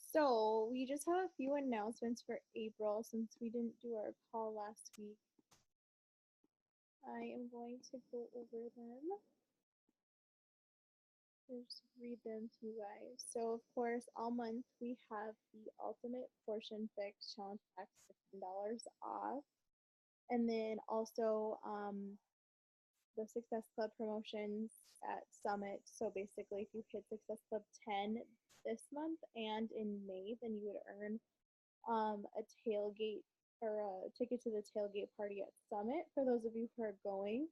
So we just have a few announcements for April since we didn't do our call last week. I am going to go over them. Just read them to you guys. So of course, all month we have the Ultimate Portion Fix Challenge Pack $15 off, and then also the Success Club promotions at Summit. So basically, if you hit Success Club 10 this month and in May, then you would earn a tailgate or a ticket to the tailgate party at Summit for those of you who are going.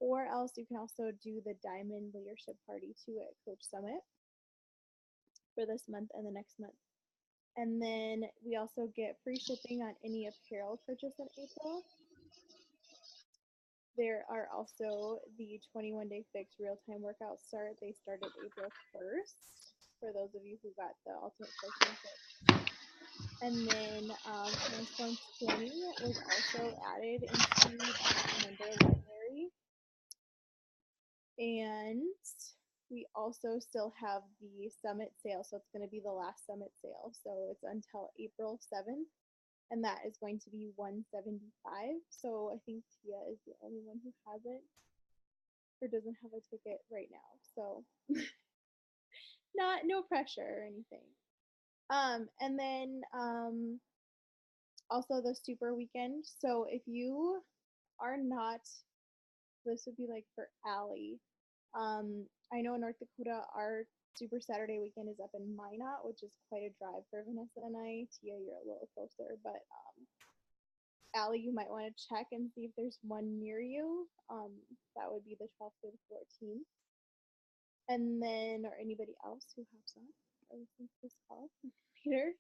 Or else you can also do the Diamond Leadership Party too at Coach Summit for this month and the next month. And then we also get free shipping on any apparel purchase in April. There are also the 21-day fix real-time workout start. They started April 1st for those of you who got the Ultimate Portion Fix. And then Transform 20 was also added into the member library. And we also still have the Summit sale. So it's going to be the last Summit sale. So it's until April 7th. And that is going to be $175. So I think Tia is the only one who hasn't or doesn't have a ticket right now. So no pressure or anything. And then also the super weekend. So if you are not, this would be like for Allie. I know in North Dakota, our Super Saturday weekend is up in Minot, which is quite a drive for Vanessa and I. Tia, you're a little closer, but Allie, you might want to check and see if there's one near you. That would be the 12th to the 14th. And then, or anybody else who hops on or listens to this call later,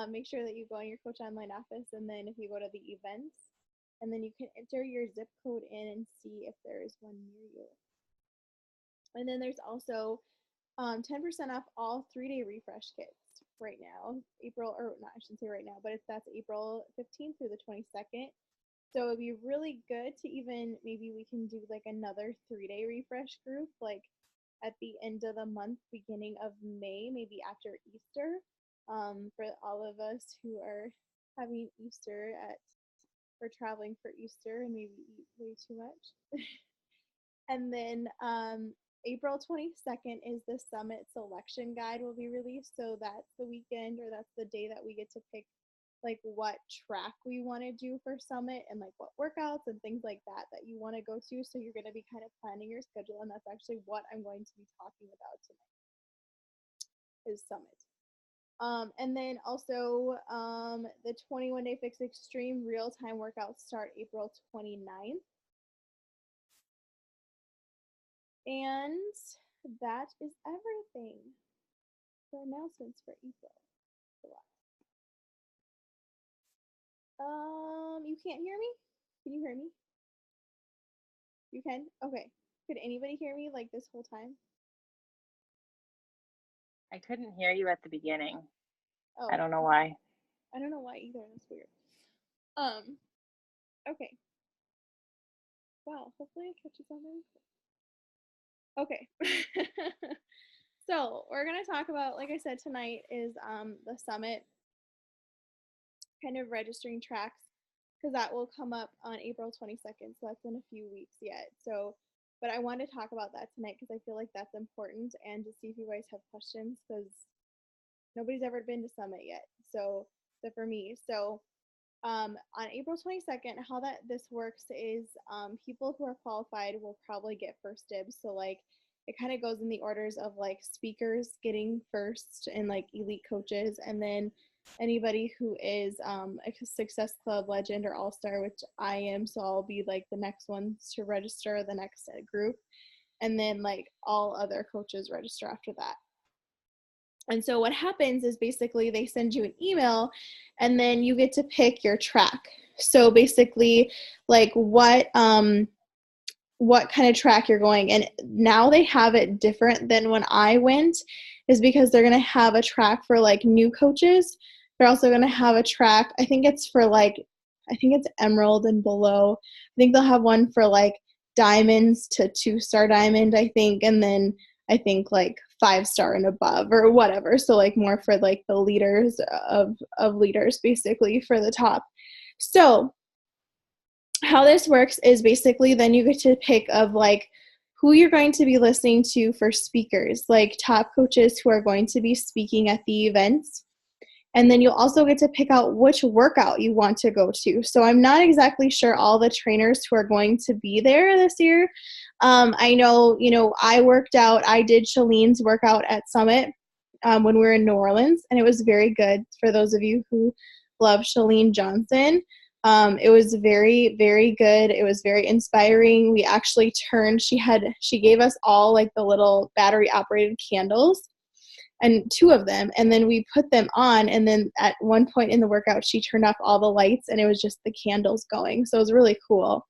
make sure that you go on your Coach Online office, and then if you go to the events, and then you can enter your zip code in and see if there is one near you. And then there's also 10% off all 3-day refresh kits right now. April, or not, I shouldn't say right now, but that's April 15th through the 22nd. So it'd be really good to even, maybe we can do like another 3-day refresh group, like at the end of the month, beginning of May, maybe after Easter, for all of us who are having Easter or traveling for Easter and maybe eat way too much. And then April 22nd is the Summit Selection Guide will be released. So that's the weekend, or that's the day that we get to pick like what track we want to do for Summit and like what workouts and things like that you want to go to. So you're going to be kind of planning your schedule, and that's actually what I'm going to be talking about tonight is Summit. And then also the 21-day Fix Extreme real-time workouts start April 29th. And that is everything for announcements for April. You can't hear me? Can you hear me? You can? Okay. Could anybody hear me like this whole time? I couldn't hear you at the beginning. Oh. I don't know why. I don't know why either. That's weird. Okay. Wow, hopefully it catches on there. Okay. So we're gonna talk about, like I said, tonight is the Summit kind of registering tracks, because that will come up on April 22nd. So that's in a few weeks yet. So, but I want to talk about that tonight because I feel like that's important, and to see if you guys have questions, because nobody's ever been to Summit yet. So, for me, so on April 22nd, how this works is people who are qualified will probably get first dibs. So like it kind of goes in the orders of like speakers getting first and like elite coaches, and then anybody who is a Success Club legend or all-star, which I am, so I'll be like the next ones to register, the next group, and then like all other coaches register after that. And so what happens is basically they send you an email, and then you get to pick your track. So basically like what kind of track you're going. And now they have it different than when I went, is because they're going to have a track for like new coaches. They're also going to have a track, I think it's Emerald and below. I think they'll have one for like diamonds to 2-star diamond, I think. And then I think like 5-star and above or whatever. So like more for like the leaders of leaders basically for the top. So how this works is basically then you get to pick of like who you're going to be listening to for speakers, like top coaches who are going to be speaking at the events. And then you'll also get to pick out which workout you want to go to. So I'm not exactly sure all the trainers who are going to be there this year. I know, I worked out. I did Shalene's workout at Summit when we were in New Orleans, and it was very good for those of you who love Chalene Johnson. It was very, very good. It was very inspiring. We actually she gave us all like the little battery operated candles, and 2 of them, and then we put them on, and then at one point in the workout she turned off all the lights and it was just the candles going. So it was really cool.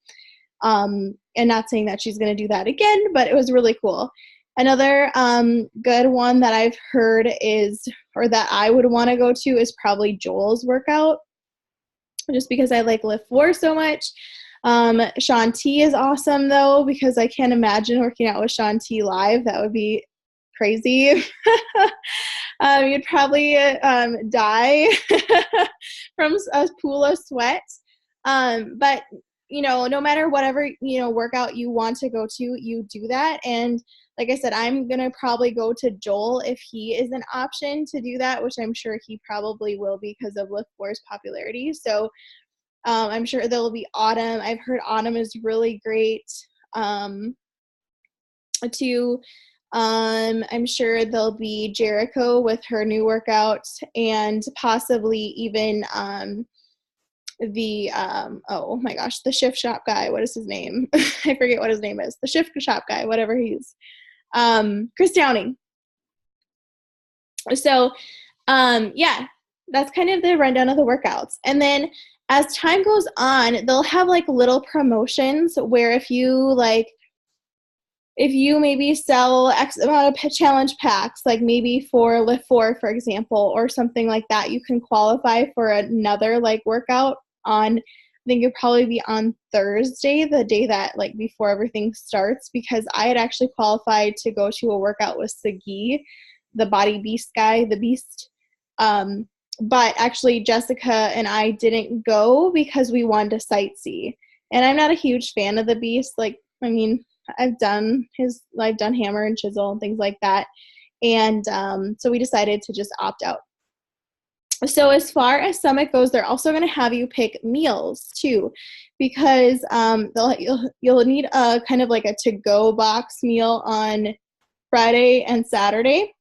And not saying that she's going to do that again, but it was really cool. Another good one that I've heard or that I would want to go to is probably Joel's workout, just because I like Lift 4 so much. Shaun T is awesome though, because I can't imagine working out with Shaun T live. That would be crazy. You'd probably die from a pool of sweat. But no matter whatever workout you want to go to, you do that. And like I said, I'm gonna probably go to Joel if he is an option to do that, which I'm sure he probably will because of Lift 4's popularity. So I'm sure there will be Autumn. I've heard Autumn is really great too. I'm sure there'll be Jericho with her new workout, and possibly even oh my gosh, the Shift Shop guy. What is his name? I forget what his name is. The Shift Shop guy, whatever he's. Chris Downing. So, yeah, that's kind of the rundown of the workouts. And then as time goes on, they'll have like little promotions where if you maybe sell X amount of challenge packs, like maybe for Lift 4, for example, or something like that, you can qualify for another like workout on, I think it'll probably be on Thursday, the day that like before everything starts, because I had actually qualified to go to a workout with Sagi, the Body Beast guy, the Beast. But actually Jessica and I didn't go because we wanted to sightsee. And I'm not a huge fan of the Beast. I've done Hammer and Chisel and things like that. And so we decided to just opt out. So as far as Summit goes, they're also going to have you pick meals too, because you'll need a kind of like a to-go box meal on Friday and Saturday.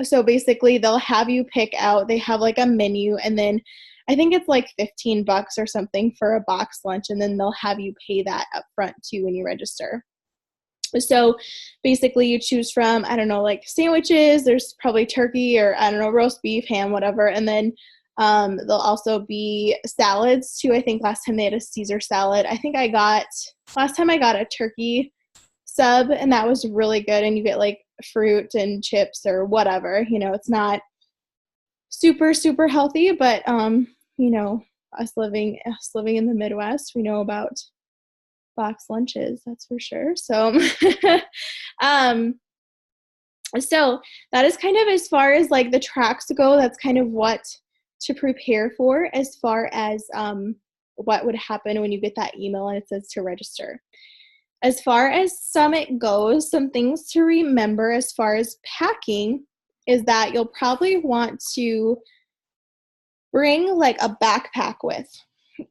So basically they'll have you pick out, they have like a menu, and then I think it's like $15 or something for a box lunch, and then they'll have you pay that up front too when you register. So basically you choose from, I don't know, like sandwiches, there's probably turkey or I don't know, roast beef, ham, whatever. And then there'll also be salads too. I think last time they had a Caesar salad. Last time I got a turkey sub, and that was really good. And you get like fruit and chips or whatever, it's not super, super healthy, but us living in the Midwest, we know about box lunches, that's for sure. So so that is kind of as far as like the tracks go. That's kind of what to prepare for as far as what would happen when you get that email and it says to register. As far as Summit goes, some things to remember as far as packing is that you'll probably want to bring like a backpack with.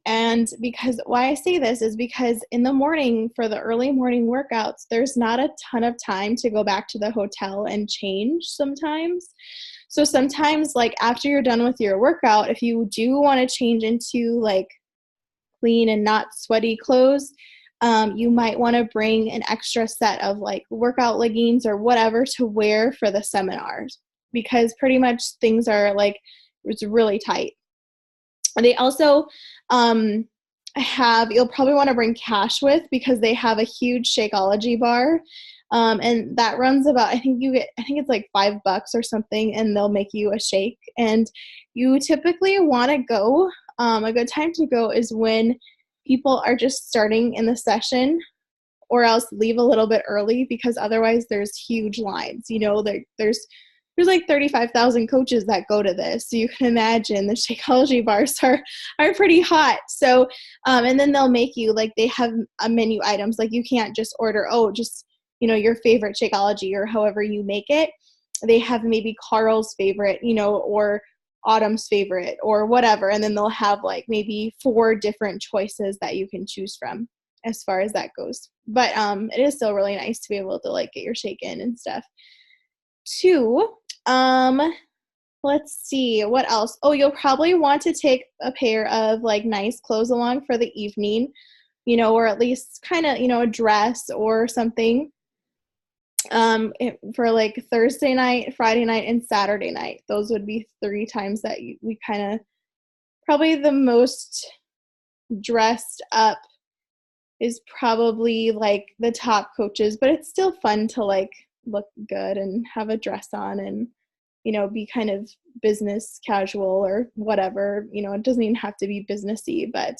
And because why I say this is because in the morning for the early morning workouts, there's not a ton of time to go back to the hotel and change sometimes. So sometimes like after you're done with your workout, if you do want to change into like clean and not sweaty clothes, you might want to bring an extra set of like workout leggings or whatever to wear for the seminars, because pretty much things are like, it's really tight. They also you'll probably want to bring cash with, because they have a huge Shakeology bar. And that runs about, I think it's like $5 or something, and they'll make you a shake. And you typically want to go, a good time to go is when people are just starting in the session, or else leave a little bit early, because otherwise there's huge lines. You know, there's like 35,000 coaches that go to this. So you can imagine the Shakeology bars are pretty hot. So, and then they'll make you, like, they have a menu items. Like, you can't just order, just, you know, your favorite Shakeology or however you make it. They have maybe Carl's favorite, you know, or Autumn's favorite or whatever. And then they'll have like maybe 4 different choices that you can choose from as far as that goes. But it is still really nice to be able to like get your shake in and stuff. 2, let's see, what else? Oh, you'll probably want to take a pair of like nice clothes along for the evening, you know, or at least kind of, you know, a dress or something. For like Thursday night, Friday night, and Saturday night. Those would be 3 times that we kind of, probably the most dressed up is probably like the top coaches, but it's still fun to like look good and have a dress on and, you know, be kind of business casual or whatever. You know, it doesn't even have to be businessy, but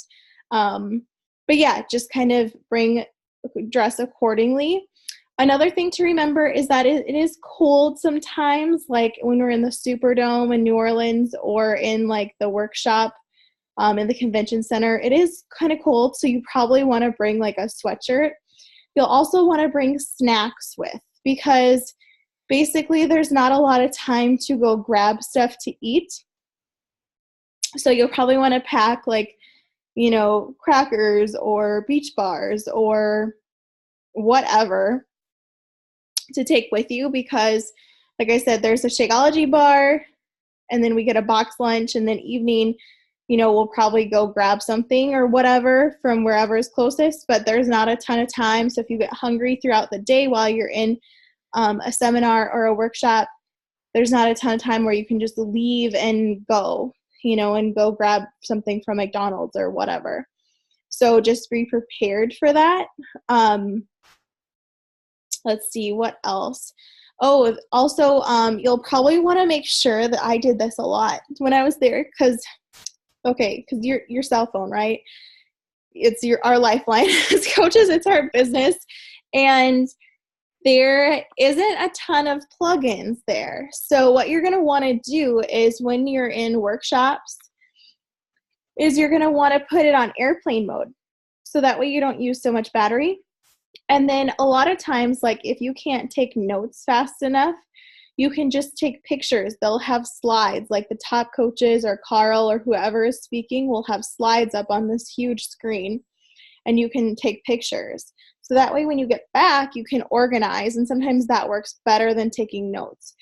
yeah, just kind of dress accordingly. Another thing to remember is that it is cold sometimes, like when we're in the Superdome in New Orleans or in like the workshop in the convention center. It is kind of cold, so you probably want to bring like a sweatshirt. You'll also want to bring snacks with, because basically there's not a lot of time to go grab stuff to eat. So you'll probably want to pack like, you know, crackers or beach bars or whatever to take with you, because like I said, there's a Shakeology bar, and then we get a box lunch, and then evening, you know, we'll probably go grab something or whatever from wherever is closest, but there's not a ton of time. So if you get hungry throughout the day while you're in a seminar or a workshop, there's not a ton of time where you can just leave and go, you know, and go grab something from McDonald's or whatever. So just be prepared for that. Let's see, what else? Oh, also, you'll probably want to make sure that I did this a lot when I was there, because your cell phone, right? It's our lifeline as coaches. It's our business, and there isn't a ton of plugins there. So what you're going to want to do is, when you're in workshops, is you're going to want to put it on airplane mode, so that way you don't use so much battery. And then a lot of times, like if you can't take notes fast enough, you can just take pictures. They'll have slides, like the top coaches or Carl or whoever is speaking will have slides up on this huge screen, and you can take pictures. So that way when you get back, you can organize, and sometimes that works better than taking notes.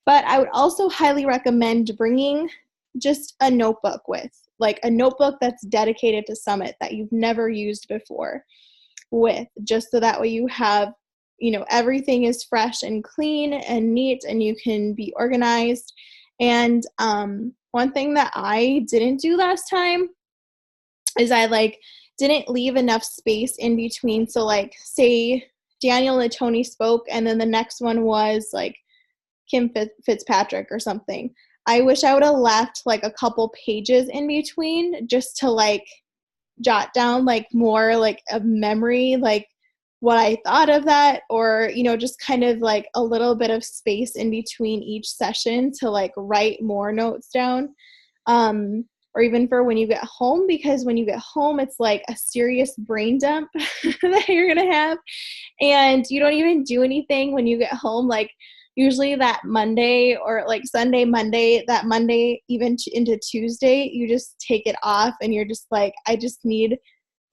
But I would also highly recommend bringing just a notebook with, like a notebook that's dedicated to Summit that you've never used before with, just so that way you have, you know, everything is fresh and clean and neat, and you can be organized. And one thing that I didn't do last time is I didn't leave enough space in between. So like, say Daniel and Tony spoke, and then the next one was like Kim Fitzpatrick or something. I wish I would have left like a couple pages in between, just to like jot down like more like a memory, like what I thought of that, or, you know, just kind of like a little bit of space in between each session to like write more notes down. Or even for when you get home, because when you get home, it's like a serious brain dump that you're going to have. And you don't even do anything when you get home. Like usually that Monday or like Sunday, Monday, that Monday, even into Tuesday, you just take it off, and you're just like, I just need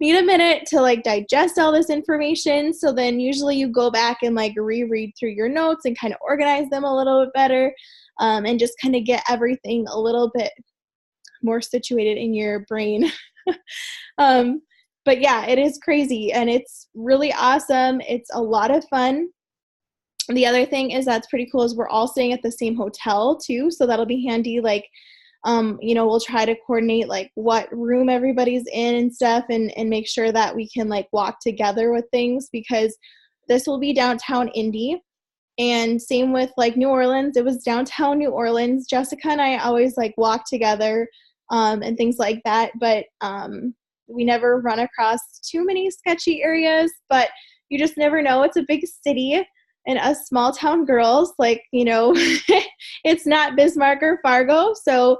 a minute to like digest all this information. So then usually you go back and like reread through your notes and kind of organize them a little bit better, and just kind of get everything a little bit more situated in your brain. But yeah, it is crazy, and it's really awesome. It's a lot of fun. The other thing is that's pretty cool is we're all staying at the same hotel too, so that'll be handy. Like, you know, we'll try to coordinate like what room everybody's in and stuff, and make sure that we can like walk together with things, because this will be downtown Indy. And same with like New Orleans, it was downtown New Orleans. Jessica and I always like walk together and things like that, but we never run across too many sketchy areas. But you just never know. It's a big city and us small town girls, like, you know, it's not Bismarck or Fargo. So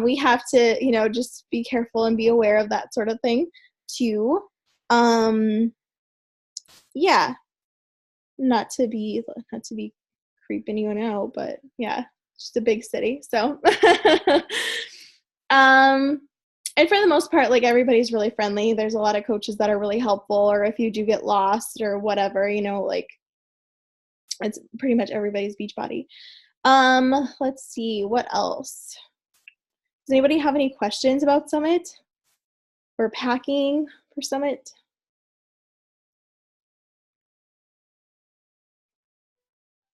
we have to, you know, just be careful and be aware of that sort of thing too. Yeah, not to be creeping anyone out, but yeah, just a big city. So, and for the most part, like, everybody's really friendly. There's a lot of coaches that are really helpful, or if you do get lost or whatever, you know, like, it's pretty much everybody's Beachbody. Let's see, what else? Does anybody have any questions about Summit or packing for Summit?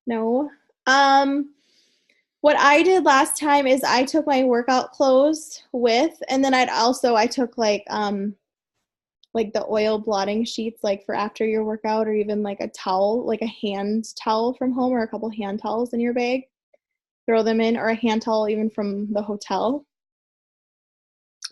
No. What I did last time is I took my workout clothes with, and then I took like the oil blotting sheets, like for after your workout, or even like a towel, like a hand towel from home, or a couple hand towels in your bag. Throw them in, or a hand towel even from the hotel.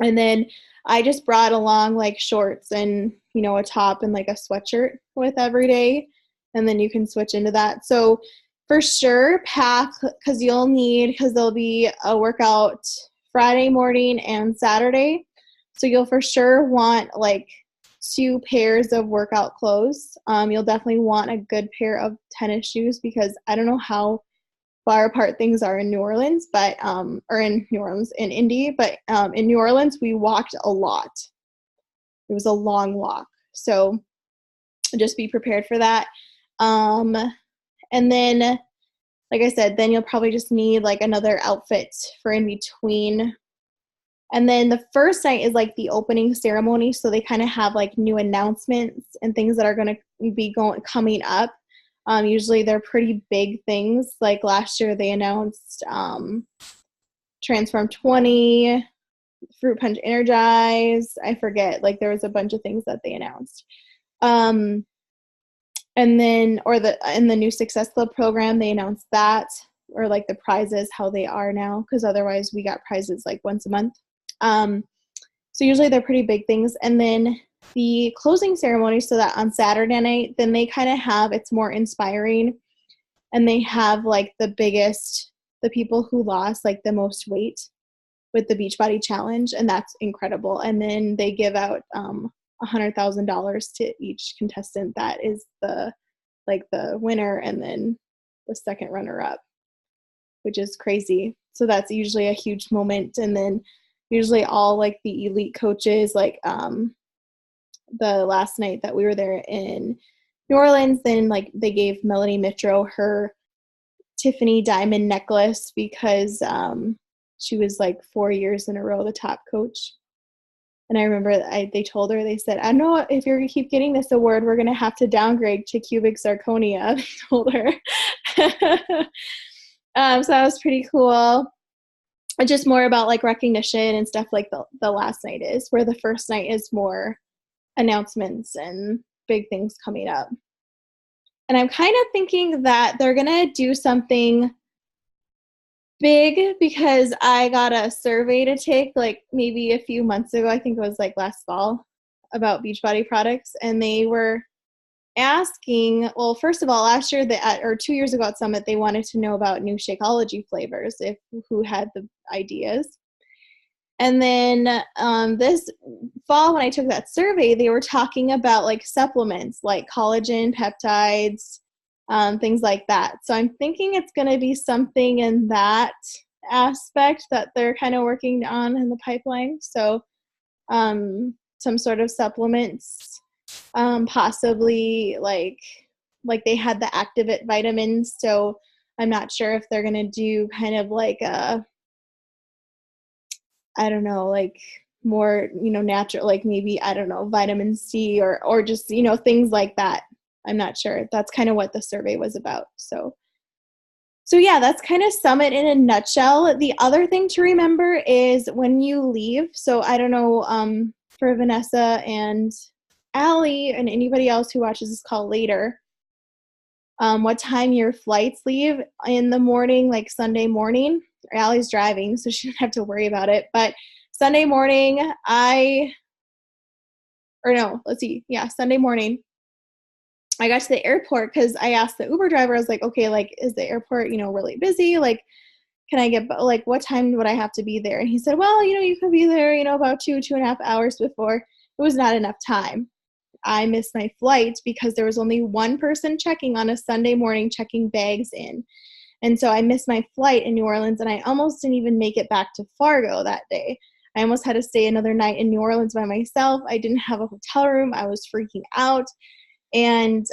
And then I just brought along like shorts and, you know, a top and like a sweatshirt with every day. And then you can switch into that. So for sure, pack, because there'll be a workout Friday morning and Saturday. So you'll for sure want like 2 pairs of workout clothes. You'll definitely want a good pair of tennis shoes, because I don't know how far apart things are in New Orleans, but in Indy, but in New Orleans we walked a lot. It was a long walk, so just be prepared for that. And then, like I said, then you'll probably just need like another outfit for in between. And then the first night is like the opening ceremony, so they kind of have like new announcements and things that are going to be coming up. Usually they're pretty big things. Like last year they announced Transform 20, Fruit Punch Energize. I forget. Like there was a bunch of things that they announced. And then, in the new Success Club program, they announced that, or like the prizes, how they are now, because otherwise we got prizes like once a month. So usually they're pretty big things. And then the closing ceremony, so that on Saturday night, then they kind of it's more inspiring, and they have like the people who lost like the most weight with the Beachbody Challenge, and that's incredible. And then they give out $100,000 to each contestant that is the winner, and then the second runner-up, which is crazy. So that's usually a huge moment. And then usually all like the elite coaches, like the last night that we were there in New Orleans, then like they gave Melanie Mitro her Tiffany diamond necklace, because she was like 4 years in a row the top coach. And I remember they told her, they said, I know if you're going to keep getting this award, we're going to have to downgrade to cubic zirconia, they told her. So that was pretty cool. Just more about like recognition and stuff, like the last night is, where the first night is more announcements and big things coming up. And I'm kind of thinking that they're going to do something big, because I got a survey to take like maybe a few months ago, I think it was like last fall, about Beachbody products. And they were asking, well, first of all, last year or 2 years ago at Summit, they wanted to know about new Shakeology flavors, who had the ideas. And then this fall, when I took that survey, they were talking about like supplements, like collagen, peptides, things like that. So I'm thinking it's going to be something in that aspect that they're kind of working on in the pipeline. So some sort of supplements, possibly like they had the Activate vitamins. So I'm not sure if they're going to do kind of like I don't know, like more, natural, like maybe, I don't know, vitamin C or just, things like that. I'm not sure. That's kind of what the survey was about. So yeah, that's kind of Summit in a nutshell. The other thing to remember is when you leave. So I don't know, for Vanessa and Allie and anybody else who watches this call later, what time your flights leave in the morning, like Sunday morning. Allie's driving, so she doesn't have to worry about it. But Sunday morning, Sunday morning, I got to the airport because I asked the Uber driver, I was like, okay, like, is the airport, really busy? Like, can I get, like, what time would I have to be there? And he said, well, you could be there, about 2.5 hours before. It was not enough time. I missed my flight because there was only one person checking on a Sunday morning, checking bags in. And so I missed my flight in New Orleans, and I almost didn't even make it back to Fargo that day. I almost had to stay another night in New Orleans by myself. I didn't have a hotel room. I was freaking out. And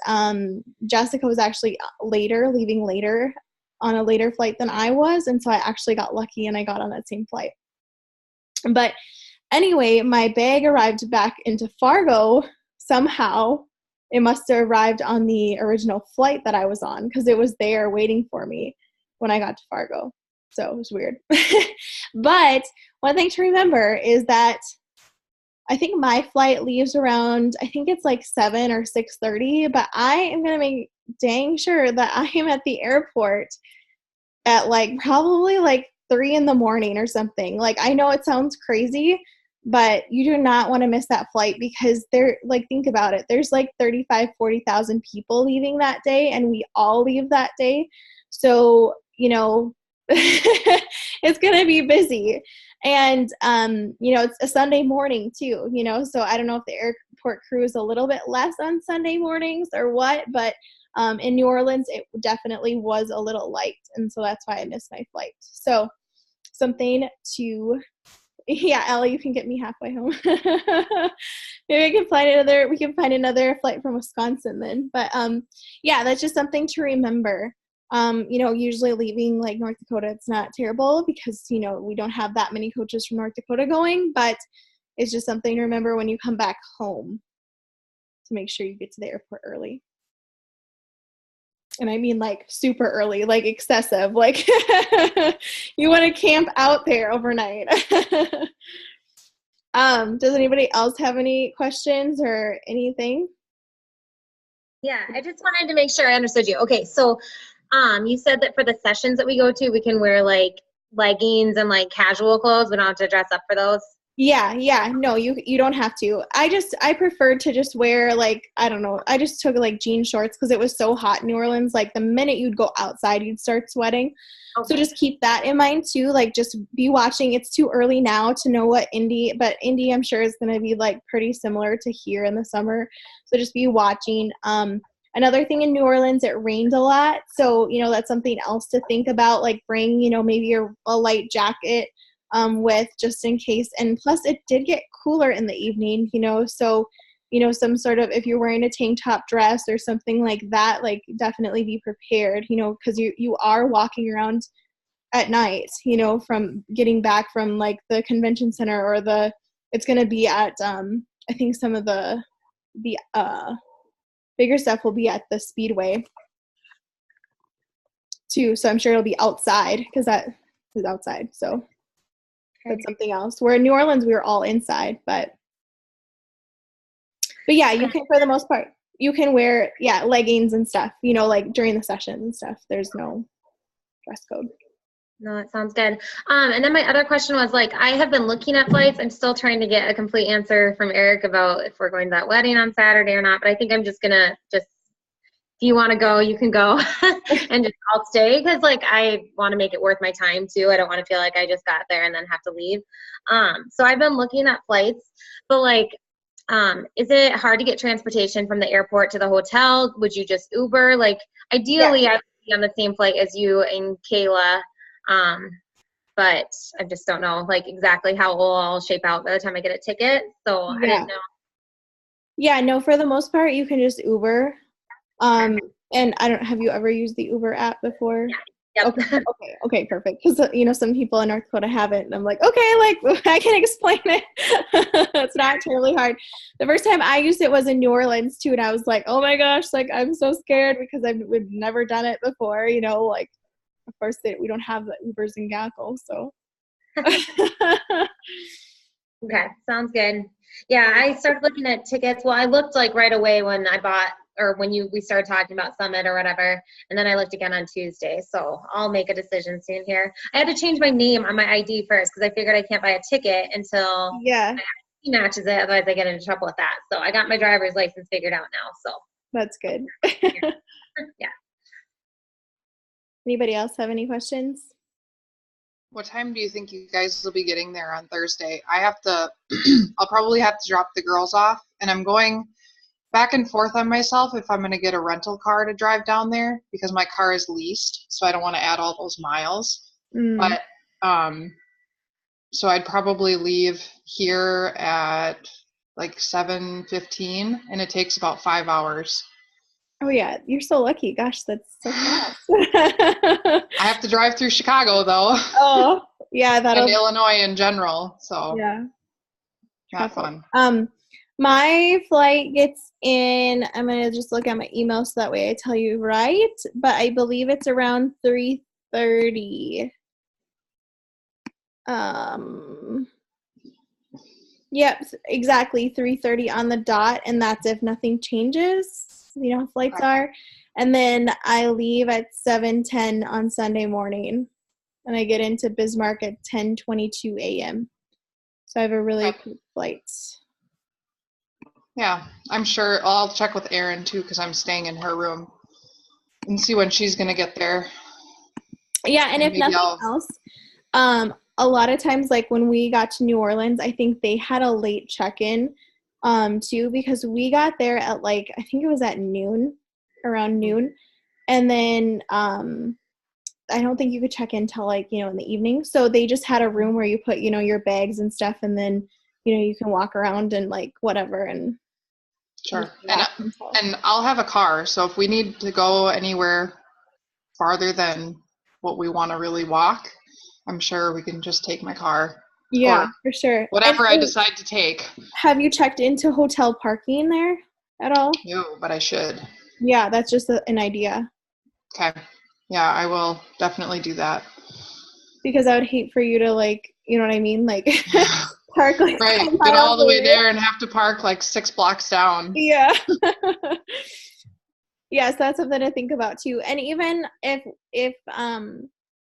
Jessica was actually leaving later on a later flight than I was. And so I actually got lucky and I got on that same flight. But anyway, my bag arrived back into Fargo somehow. It must have arrived on the original flight that I was on because it was there waiting for me when I got to Fargo. So it was weird. But one thing to remember is that I think my flight leaves around, I think it's like 7 or 6:30, but I am going to make dang sure that I am at the airport at like probably like 3 in the morning or something. Like, I know it sounds crazy, but you do not want to miss that flight because think about it. There's like 35, 40,000 people leaving that day, and we all leave that day. So, it's going to be busy. And, it's a Sunday morning too, so I don't know if the airport crew is a little bit less on Sunday mornings or what, but in New Orleans, it definitely was a little light. And so that's why I missed my flight. So something to, yeah, Ellie, you can get me halfway home. Maybe we can find another flight from Wisconsin then. But yeah, that's just something to remember. Usually leaving like North Dakota, it's not terrible because, we don't have that many coaches from North Dakota going, but it's just something to remember when you come back home to make sure you get to the airport early. And I mean like super early, like excessive, like you want to camp out there overnight. Does anybody else have any questions or anything? Yeah, I just wanted to make sure I understood you. Okay, so you said that for the sessions that we go to, we can wear like leggings and like casual clothes. We don't have to dress up for those. Yeah. No, you don't have to. I preferred to just wear like, I don't know. I just took like jean shorts because it was so hot in New Orleans. Like the minute you'd go outside, you'd start sweating. Okay. So just keep that in mind too. Like just be watching. It's too early now to know what Indy, but Indy I'm sure is going to be like pretty similar to here in the summer. So just be watching. Another thing in New Orleans, it rained a lot. So, that's something else to think about. Like bring, maybe a light jacket with just in case. And plus it did get cooler in the evening, so, some sort of, if you're wearing a tank top dress or something like that, like definitely be prepared, because you are walking around at night, from getting back from like the convention center or it's going to be at, I think some of the bigger stuff will be at the Speedway too. So I'm sure it'll be outside because that is outside. So that's something else. Where in New Orleans, we were all inside, but yeah, you can, for the most part, you can wear, leggings and stuff, like during the session and stuff. There's no dress code. No, that sounds good. And then my other question was like, I have been looking at flights. I'm still trying to get a complete answer from Eric about if we're going to that wedding on Saturday or not. But I think I'm just gonna if you want to go, you can go, and I'll stay because like I want to make it worth my time too. I don't want to feel like I just got there and then have to leave. So I've been looking at flights, but like, is it hard to get transportation from the airport to the hotel? Would you just Uber? Like ideally, I would be on the same flight as you and Kayla. But I just don't know like exactly how it will all shape out by the time I get a ticket. So I didn't know. Yeah, no, for the most part, you can just Uber. And have you ever used the Uber app before? Yeah. Yep. Okay, perfect. Because, some people in North Dakota haven't. And I'm like, okay, like I can explain it. It's not terribly hard. The first time I used it was in New Orleans too. And I was like, oh my gosh, like I'm so scared because we've never done it before, like. Of course, we don't have the Ubers in Gackle, so. Okay, sounds good. Yeah, I started looking at tickets. Well, I looked like right away when I bought, or when we started talking about Summit or whatever, and then I looked again on Tuesday. So I'll make a decision soon here. I had to change my name on my ID first because I figured I can't buy a ticket until my ID matches it. Otherwise, I get into trouble with that. So I got my driver's license figured out now. So That's good. Yeah. Anybody else have any questions? What time do you think you guys will be getting there on Thursday? I have to, I'll probably have to drop the girls off, and I'm going back and forth on myself if I'm going to get a rental car to drive down there because my car is leased, so I don't want to add all those miles. But, so I'd probably leave here at like 7:15, and it takes about 5 hours. Oh yeah, you're so lucky. Gosh, that's so fast. I have to drive through Chicago though. Oh, yeah, that'll and Illinois in general, so yeah. not fun. My flight gets in, I'm gonna just look at my email so that way I tell you right, but I believe it's around 3:30. Yep, exactly 3:30 on the dot, and that's if nothing changes. You know how flights are. And then I leave at 7:10 on Sunday morning, and I get into Bismarck at 10:22 a.m. So I have a really quick flight. Yeah, I'm sure I'll check with Erin too because I'm staying in her room and see when she's gonna get there. Yeah, and if nothing else, a lot of times, like when we got to New Orleans, I think they had a late check-in too, because we got there at like, I think it was at noon, around noon. And then I don't think you could check in till like, you know, in the evening. So they just had a room where you put, you know, your bags and stuff, and then, you know, you can walk around and like whatever. And sure. And I'll have a car. So if we need to go anywhere farther than what we want to really walk, I'm sure we can just take my car. Yeah, for sure. Whatever I decide to take. Have you checked into hotel parking there at all? No, but I should. Yeah, that's just an idea. Okay. Yeah, I will definitely do that. Because I would hate for you to like, you know what I mean? Like park like right, get all the way there and have to park like 6 blocks down. Yeah. Yes, that's something to think about too. And even if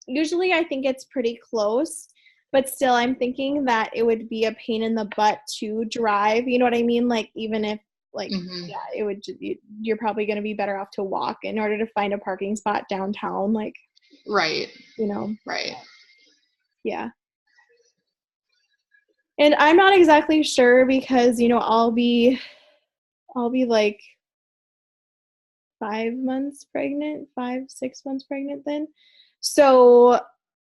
usually I think it's pretty close, but still I'm thinking that it would be a pain in the butt to drive, you know what I mean? Like even if like yeah, it would you're probably going to be better off to walk in order to find a parking spot downtown, like right. You know. Right. Yeah. And I'm not exactly sure because, you know, I'll be like 5 months pregnant, 6 months pregnant then. So,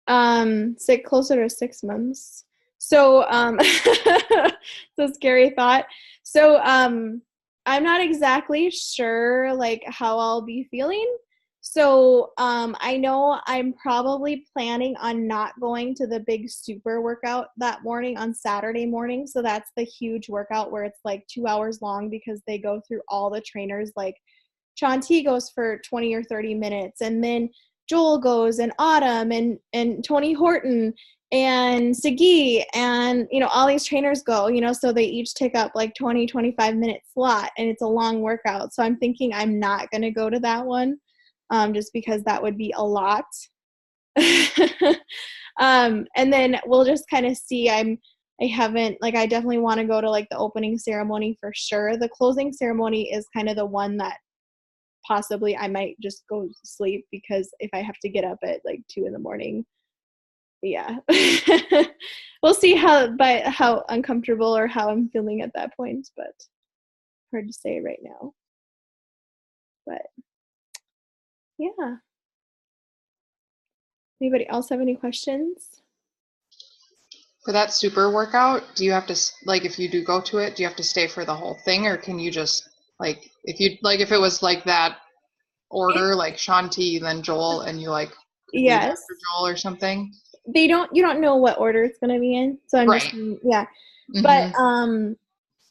closer to 6 months. So, it's a scary thought. So, I'm not exactly sure like how I'll be feeling. So, I know I'm probably planning on not going to the big super workout that morning on Saturday morning. So that's the huge workout where it's like 2 hours long because they go through all the trainers. Like Shanti goes for 20 or 30 minutes, and then Joel goes, and Autumn and Tony Horton and Sagi, and, you know, all these trainers go, you know, so they each take up like 20, 25 minute slot, and it's a long workout. So I'm thinking I'm not going to go to that one. Just because that would be a lot. And then we'll just kind of see. I definitely want to go to like the opening ceremony for sure. The closing ceremony is kind of the one that possibly I might just go sleep because if I have to get up at like 2 a.m, yeah. We'll see how uncomfortable or how I'm feeling at that point, but hard to say right now. But yeah. Anybody else have any questions? For that super workout, do you have to, like, if you do go to it, do you have to stay for the whole thing, or can you just, like, if it was like that order, like Shanti, then Joel, and you like yes after Joel or something? You don't know what order it's going to be in, so I'm right. just yeah. Mm-hmm. But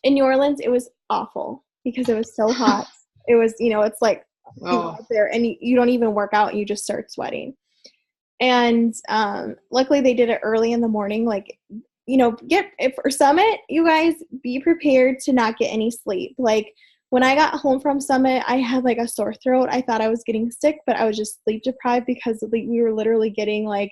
in New Orleans it was awful because it was so hot. It was, you know, it's like you go out there and you don't even work out and you just start sweating. And luckily they did it early in the morning. Like, you know, for Summit, you guys be prepared to not get any sleep. Like when I got home from Summit, I had like a sore throat. I thought I was getting sick, but I was just sleep deprived because we were literally getting like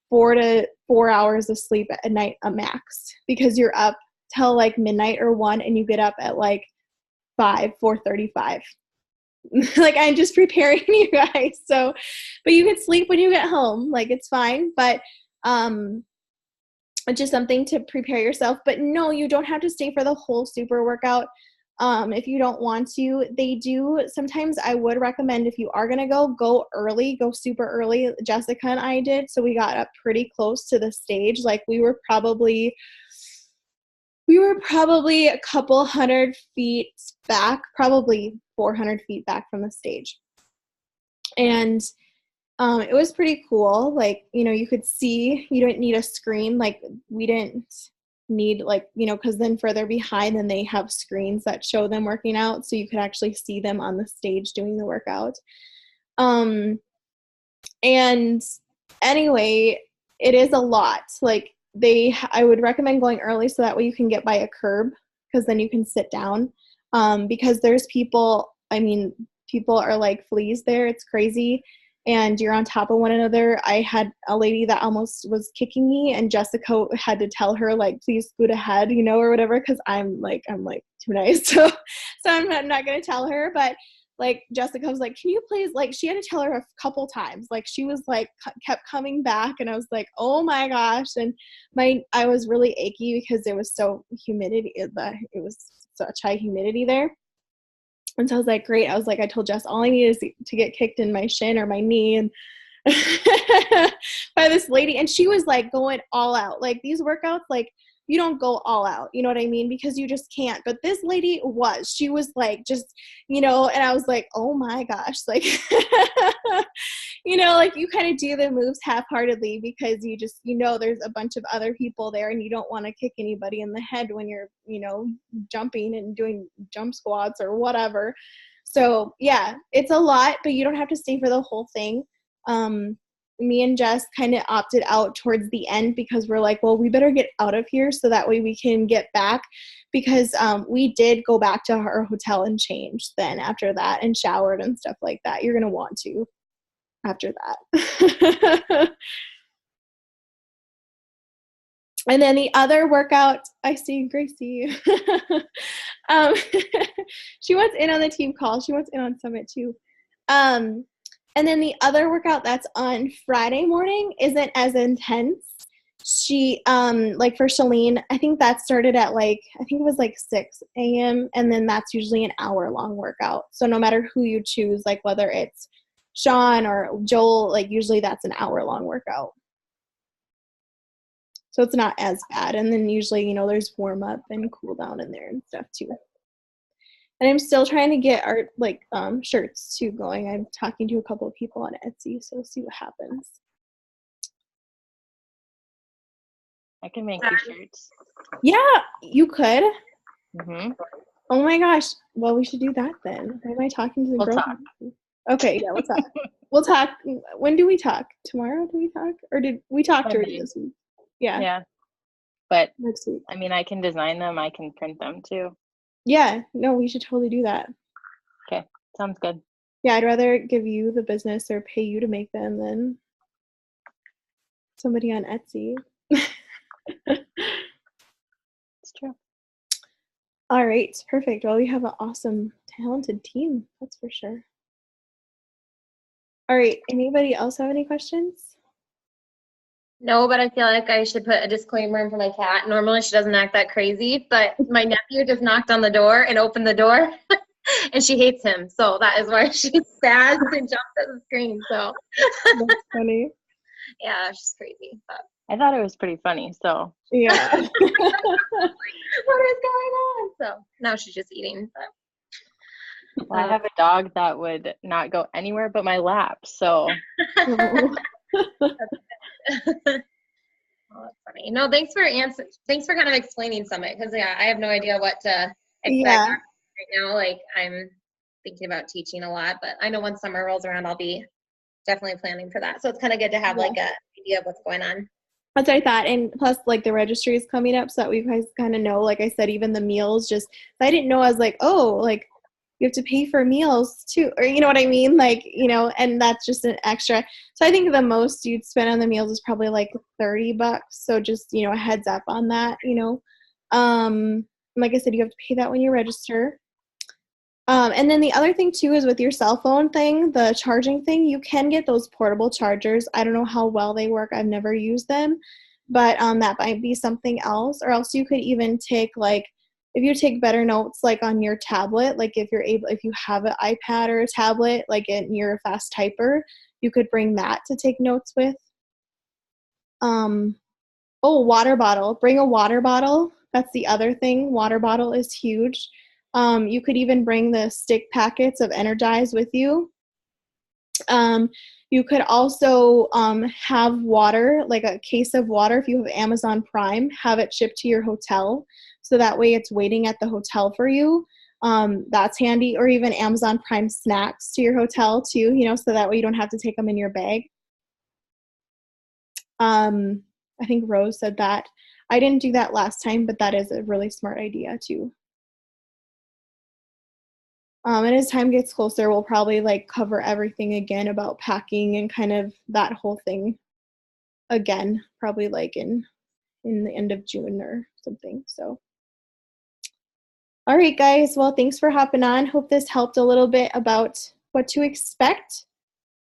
4 to 4 hours of sleep at night a max, because you're up till like midnight or 1 and you get up at like 4:35. like I'm just preparing you guys. So, but you can sleep when you get home. Like it's fine. But it's just something to prepare yourself. But no, you don't have to stay for the whole super workout. If you don't want to, they do. Sometimes I would recommend if you are going to go early, go super early. Jessica and I did. So we got up pretty close to the stage. Like we were probably a couple 100 feet back, probably 400 feet back from the stage. And it was pretty cool. Like, you know, you could see, you didn't need a screen. Like we didn't need like, you know, because then further behind, then they have screens that show them working out. So you could actually see them on the stage doing the workout. And anyway, it is a lot. Like I would recommend going early so that way you can get by a curb because then you can sit down. Because there's people, I mean, people are like fleas there. It's crazy. And you're on top of one another. I had a lady that almost was kicking me, and Jessica had to tell her, like, please scoot ahead, you know, or whatever, because I'm like too nice. So I'm not going to tell her. But, like, Jessica was like, can you please, like, she had to tell her a couple times. Like, she was, like, kept coming back, and I was like, oh, my gosh. And I was really achy because there was so humidity. It was such high humidity there. And so I was like, great. I was like, I told Jess, all I need is to get kicked in my shin or my knee and by this lady. And she was like going all out. Like these workouts, like you don't go all out, you know what I mean? Because you just can't. But this lady she was like, just, you know, and I was like, oh my gosh, like, you know, like you kind of do the moves half-heartedly because you just, you know, there's a bunch of other people there and you don't want to kick anybody in the head when you're, you know, jumping and doing jump squats or whatever. So yeah, it's a lot, but you don't have to stay for the whole thing. Me and Jess kind of opted out towards the end because we're like, well, we better get out of here so that way we can get back because we did go back to our hotel and change then after that and showered and stuff like that. You're going to want to after that. And then the other workout, I see Gracie. She wants in on the team call. She wants in on Summit too. And then the other workout that's on Friday morning isn't as intense. She, like for Shalene, I think that started at like, I think it was like 6 a.m. And then that's usually an hour-long workout. So no matter who you choose, like whether it's Sean or Joel, like usually that's an hour-long workout. So it's not as bad. And then usually, you know, there's warm-up and cool-down in there and stuff too. And I'm still trying to get our like shirts too going. I'm talking to a couple of people on Etsy, so see what happens. I can make t-shirts. Yeah, you could. Mm-hmm. Oh my gosh. Well, we should do that then. Why am I talking to the We'll girl? talk. Okay, yeah, we'll talk. We'll talk. When do we talk? Tomorrow do we talk? Or did we talk already this week? Yeah. Yeah. But Next week. I mean, I can design them. I can print them too. Yeah, no, we should totally do that. Okay. Sounds good. Yeah, I'd rather give you the business or pay you to make them than somebody on Etsy. It's true. All right, perfect. Well, we have an awesome, talented team, that's for sure. All right, anybody else have any questions? No, but I feel like I should put a disclaimer in for my cat. Normally she doesn't act that crazy, but my nephew just knocked on the door and opened the door and she hates him. So that is why she's sad and jumped at the screen. So That's funny. yeah, she's crazy. But I thought it was pretty funny. So Yeah. what is going on? So now she's just eating. But I have a dog that would not go anywhere but my lap. So Oh, that's funny. No, thanks for kind of explaining Summit because yeah, I have no idea what to expect Yeah. right now. Like I'm thinking about teaching a lot, but I know when summer rolls around, I'll be definitely planning for that. So it's kind of good to have like a idea of what's going on. That's what I thought. And plus, like, the registry is coming up so that we guys kind of know, like I said, even the meals, just, I didn't know, I was like, oh, like, you have to pay for meals too, or you know what I mean? Like, you know, and that's just an extra. So I think the most you'd spend on the meals is probably like $30. So just, you know, a heads up on that, you know. Like I said, you have to pay that when you register. And then the other thing too is with your cell phone thing, the charging thing, you can get those portable chargers. I don't know how well they work. I've never used them, but that might be something else. Or else you could even take like, if you take better notes like on your tablet, like if you have an iPad or a tablet, like and you're a fast typer, you could bring that to take notes with. Water bottle. Bring a water bottle. That's the other thing. Water bottle is huge. You could even bring the stick packets of Energize with you. You could also have water, like a case of water. If you have Amazon Prime, have it shipped to your hotel. So that way it's waiting at the hotel for you. That's handy. Or even Amazon Prime snacks to your hotel too, so that way you don't have to take them in your bag. I think Rose said that. I didn't do that last time, but that is a really smart idea too. And as time gets closer, we'll probably like cover everything again about packing and kind of that whole thing again, probably like in the end of June or something. So, all right, guys. Well, thanks for hopping on. Hope this helped a little bit about what to expect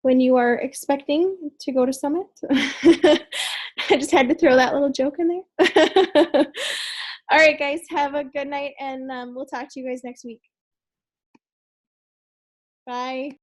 when you are expecting to go to Summit. I just had to throw that little joke in there. All right, guys. Have a good night, and we'll talk to you guys next week. Bye.